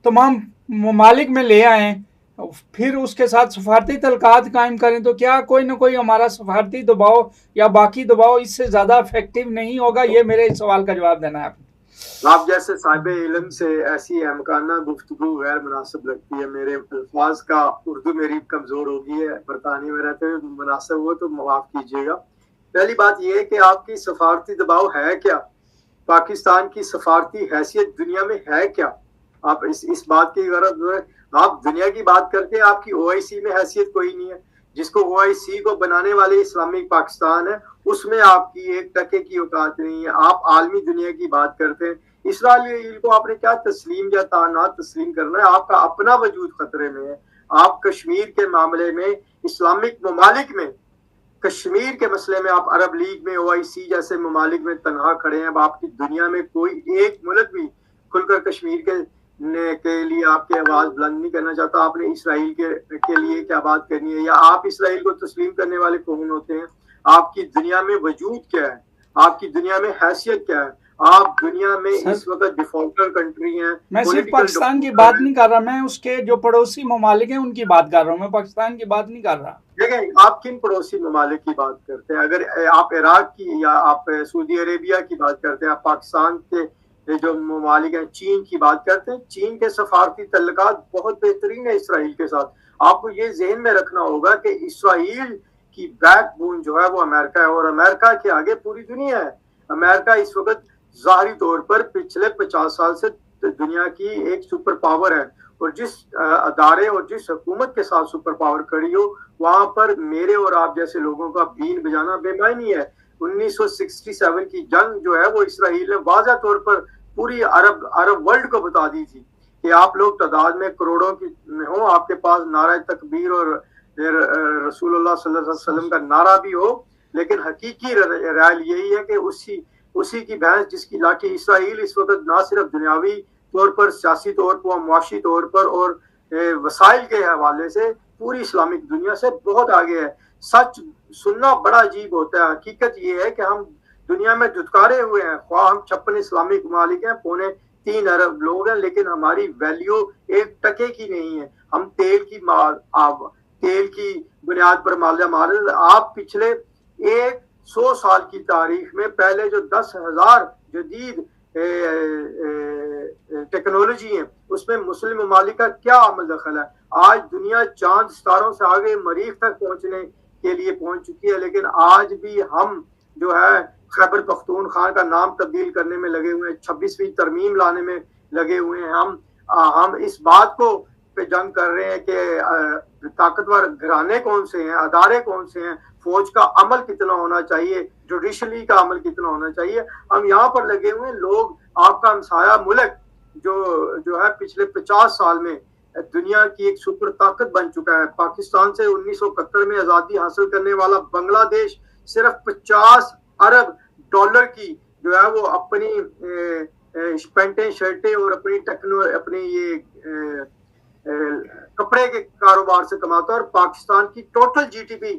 तमाम ममालिक में ले आएँ, फिर उसके साथ सफारती तल्कात कायम करें, तो क्या कोई ना कोई हमारा सफारती दबाव या बाकी दबाव इससे ज़्यादा इफेक्टिव नहीं होगा? ये मेरे इस सवाल का जवाब देना है आपने। आप जैसे साहिब इल्म से ऐसी अहमकाना गुफ्तगू गैर मुनासिब लगती है। मेरे अल्फाज का उर्दू मेरी कमज़ोर हो गई है, बरतानिया में रहते हुए, मुनासिब हो तो माफ़ कीजिएगा। पहली बात यह है कि आपकी सफारती दबाव है क्या? पाकिस्तान की सफारती हैसियत दुनिया में है क्या? आप इस बात की गरज, आप दुनिया की बात करते हैं, आपकी ओआईसी में हैसियत कोई नहीं है। जिसको ओआईसी को बनाने वाले इस्लामिक पाकिस्तान है, उसमें आपकी 1% की औकात नहीं है। आप आलमी दुनिया की बात करते हैं। इसराइल को आपने क्या तस्लीम या ताना तस्लीम करना है? आपका अपना वजूद खतरे में है। आप कश्मीर के मामले में इस्लामिक ममालिक में, कश्मीर के मसले में आप अरब लीग में, ओआईसी जैसे ममालिक में तनहा खड़े हैं। अब आपकी दुनिया में कोई एक मुल्क भी खुलकर कश्मीर के लिए आपकी आवाज बुलंद नहीं करना चाहता। आपने इसराइल के लिए क्या बात करनी है? या आप इसराइल को तस्लीम करने वाले कौन होते हैं? आपकी दुनिया में वजूद क्या है? आपकी दुनिया में हैसियत क्या है? आप दुनिया में इस वक्त डिफॉल्टर कंट्री हैं। मैं सिर्फ पाकिस्तान की बात नहीं कर रहा, मैं उसके जो पड़ोसी ममालिक हैं उनकी बात कर रहा हूँ, मैं पाकिस्तान की बात नहीं कर रहा। देखें, आप किन पड़ोसी ममालिक की बात करते हैं? अगर आप इराक की या आप सऊदी अरेबिया की बात करते हैं, आप पाकिस्तान के जो ममालिक हैं, चीन की बात करते हैं, चीन के सफारती तल्लुकात बहुत बेहतरीन है इसराइल के साथ। आपको ये जहन में रखना होगा कि इसराइल की बैकबोन जो है वो अमेरिका है, और अमेरिका के आगे पूरी दुनिया है। अमेरिका इस वक्त ज़ाहिरी तौर पर पिछले 50 साल से दुनिया की एक सुपर पावर है, और जिस अदारे और जिस हुकूमत के साथ सुपर पावर खड़ी हो, वहां पर मेरे और आप जैसे लोगों का बीन बजाना बेमानी है। 1967 की जंग जो है वो इसराइल ने वाज़ा तौर पर पूरी अरब वर्ल्ड को बता दी थी कि आप लोग तादाद में करोड़ों की हो, आपके पास नारा तकबीर और रसूलुल्लाह सल्लल्लाहु अलैहि वसल्लम का नारा भी हो, लेकिन हकीकी राय यही है कि उसी की भैंस जिसकी लाठी। इसराइल इस वक्त ना सिर्फ दुनियावी तौर पर, सियासी तौर पर, मुआशी तौर पर और वसाइल के हवाले से पूरी इस्लामिक दुनिया से बहुत आगे है। सच सुनना बड़ा अजीब होता है। हकीकत ये है कि हम दुनिया में धुतकारे हुए हैं। ख्वाह हम 56 इस्लामिक ममालिक हैं, 3.25 अरब लोग हैं, लेकिन हमारी वैल्यू 1% की नहीं है। हम तेल की बुनियाद पर मालिया मार। आप पिछले 100 साल की तारीख में पहले जो 10,000 जदीद टेक्नोलॉजी है, उसमें मुस्लिम ममालिक का क्या अमल दखल है? आज दुनिया चांद सितारों से आगे मरीख तक पहुंचने के लिए पहुंच चुकी है, लेकिन आज भी हम जो है खैबर पख्तूनख्वा का नाम तब्दील करने में लगे हुए हैं, 26वीं तरमीम लाने में लगे हुए हैं। हम इस बात को पे जंग कर रहे हैं कि ताकतवर घराने कौन से हैं, अदारे कौन से हैं, फौज का अमल कितना होना चाहिए, जुडिशली का अमल कितना होना चाहिए। हम यहाँ पर लगे हुए हैं। लोग, आपका हमसाया मुल्क जो है पिछले 50 साल में दुनिया की एक सुपर ताकत बन चुका है। पाकिस्तान से 1971 में आज़ादी हासिल करने वाला बांग्लादेश सिर्फ 50 अरब डॉलर की जो है वो अपनी पैंटें शर्टें और अपनी ये कपड़े के कारोबार से कमाता है, और पाकिस्तान की टोटल जीडीपी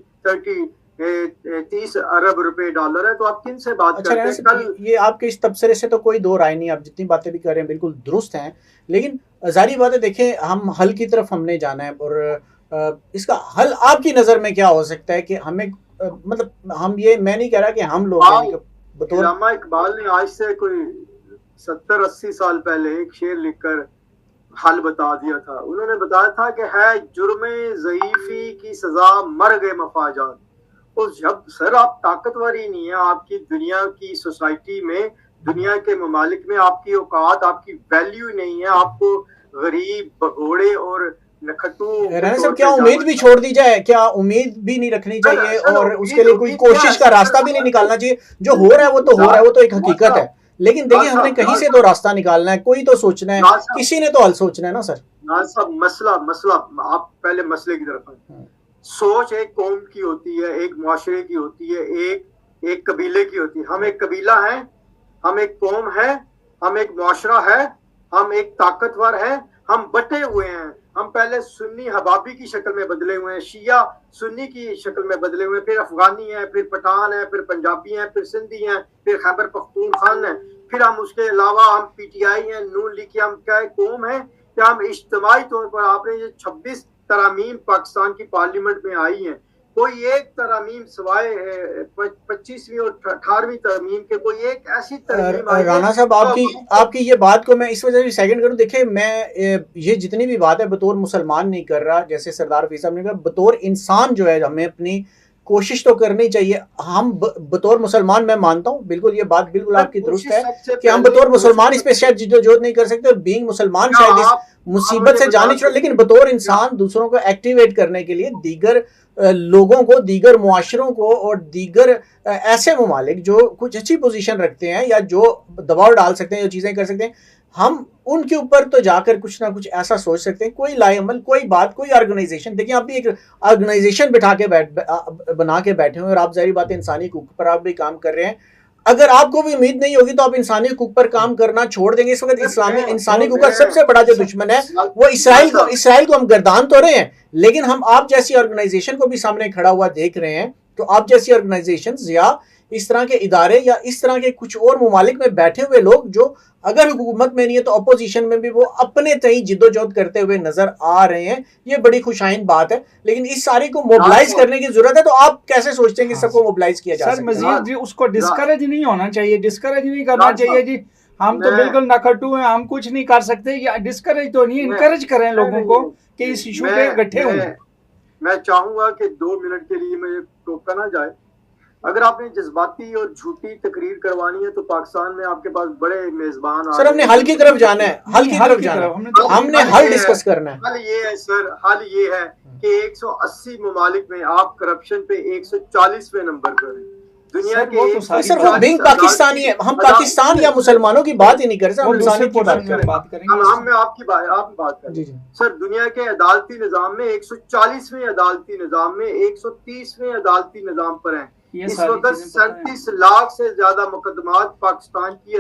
30 अरब रुपए डॉलर है। तो आप किन से बात करते हैं? कल ये आपके इस तबसरे से तो कोई दो राय नहीं, आप जितनी बातें भी कर रहे हैं बिल्कुल दुरुस्त हैं, लेकिन जारी बात है, देखें हम हल की तरफ हमने जाना है, और इसका हल आपकी नज़र में क्या हो सकता है कि हमें मतलब हम ये, मैं नहीं कह रहा कि हम लोग अल्लामा इकबाल ने आज से कोई 70-80 साल पहले एक शेर लिखकर हल बता दिया था। उन्होंने बताया था कि है जुर्मे ज़ईफ़ी की सजा मर गए मफाजात। और जब सर आप ताकतवर ही नहीं है, आपकी दुनिया की सोसाइटी में, दुनिया के ममालिक में आपकी औकात, आपकी वैल्यू नहीं है, आपको गरीब, भगोड़े और राना साहब, क्या उम्मीद भी छोड़ दी जाए? क्या उम्मीद भी नहीं रखनी चाहिए और उसके लिए कोई कोशिश का रास्ता भी नहीं निकालना चाहिए? जो हो रहा है वो तो हो रहा है, वो तो एक हकीकत है, लेकिन देखिए हमने कहीं से तो रास्ता निकालना है, कोई तो सोचना है, किसी ने तो हल सोचना है ना सर। मसला आप पहले मसले की तरफ आए। सोच एक कौम की होती है, एक मुआशरे की होती है, एक कबीले की होती है। हम एक कबीला है, हम एक कौम है, हम एक मुआशरा है, हम एक ताकतवर है, हम बटे हुए हैं। हम पहले सुन्नी हबाबी की शक्ल में बदले हुए हैं, शिया सुन्नी की शक्ल में बदले हुए हैं, फिर अफगानी है, फिर पठान है, फिर पंजाबी हैं, फिर सिंधी हैं, फिर खैबर पख्तूनख्वा है, फिर हम उसके अलावा हम पीटीआई हैं, नून लीग की हम क्या कौम है। कि हम इज्तिमाई तौर पर, आपने ये 26 तरामीम पाकिस्तान की पार्लियामेंट में आई हैं, कोई एक तरमीम सिवाय 25वीं और 18वीं तरमीम के कोई एक ऐसी तरमीम आई है। राना साहब, आपकी ये बात को मैं इस वजह से सेकंड करूं। देखिए, मैं ये जितनी भी बात है बतौर मुसलमान नहीं कर रहा, जैसे सरदार हफीज साहब ने कहा, बतौर इंसान जो है हमें अपनी कोशिश तो करनी चाहिए। हम बतौर मुसलमान, मैं मानता हूँ बिल्कुल, ये बात बिल्कुल आपकी दुरुस्त है कि हम बतौर मुसलमान इस पे शायद जिद्दोजहद नहीं कर सकते, और बीइंग मुसलमान शायद इस मुसीबत से जाने चाहिए, लेकिन बतौर इंसान दूसरों को एक्टिवेट करने के लिए दीगर लोगों को, दीगर मुआशरों को और दीगर ऐसे ममालिक जो कुछ अच्छी पोजीशन रखते हैं या जो दबाव डाल सकते हैं, जो चीज़ें कर सकते हैं, हम उनके ऊपर तो जाकर कुछ ना कुछ ऐसा सोच सकते हैं। कोई लाएमल, कोई बात, कोई ऑर्गेनाइजेशन, देखिए आप भी एक ऑर्गेनाइजेशन बना के बैठे हुए और आप जाहिर बात है इंसानी हकूक पर आप भी काम कर रहे हैं। अगर आपको भी उम्मीद नहीं होगी तो आप इंसानी हकूक पर काम करना छोड़ देंगे। इस वक्त इंसानी हकूक का सबसे बड़ा जो दुश्मन है वो इसराइल को हम गर्दान तो रहे हैं, लेकिन हम आप जैसी ऑर्गेनाइजेशन को भी सामने खड़ा हुआ देख रहे हैं। तो आप जैसी ऑर्गेनाइजेशन या इस तरह के इदारे या इस तरह के कुछ और ममालिक में बैठे हुए लोग जो अगर हुकूमत में नहीं है तो अपोजिशन में भी वो अपने तय जिद्दोजहद करते हुए नजर आ रहे हैं, ये बड़ी खुशाइन बात है। लेकिन इस सारे को मोबिलाइज करने की जरूरत है। तो आप कैसे सोचते हैं कि सबको मोबिलाइज किया जा सकता है? सर मजीद जी उसको डिस्करेज नहीं होना चाहिए, डिस्करेज नहीं करना चाहिए जी। हम तो बिल्कुल नखटू हैं, हम कुछ नहीं कर सकते, या डिस्करेज तो नहीं, इनकरेज करें लोगों को कि इस इशू पे इकट्ठे हों। मैं चाहूंगा कि 2 मिनट के लिए मुझे टोका ना जाए। अगर आपने जज्बाती और झूठी तकरीर करवानी है तो पाकिस्तान में आपके पास बड़े मेजबान। सर हमने हल की तरफ जाना है, हल की तरफ जाना है, हमने हल डिस्कस करना है। हल ये है सर, हल ये है कि 180 ममालिक में आप करप्शन पे 140वें नंबर पर हैं दुनिया के। सर वो बीइंग पाकिस्तानी है, हम पाकिस्तान या मुसलमानों की बात ही नहीं कर रहे, हम इंसानियत की बात करें। हम में आपकी बात करें सर। दुनिया के अदालती निजाम में 140वें अदालती निजाम में 130वें अदालती निजाम पर हैं। इस वक्त 37 लाख से ज्यादा मुकदमात पाकिस्तान की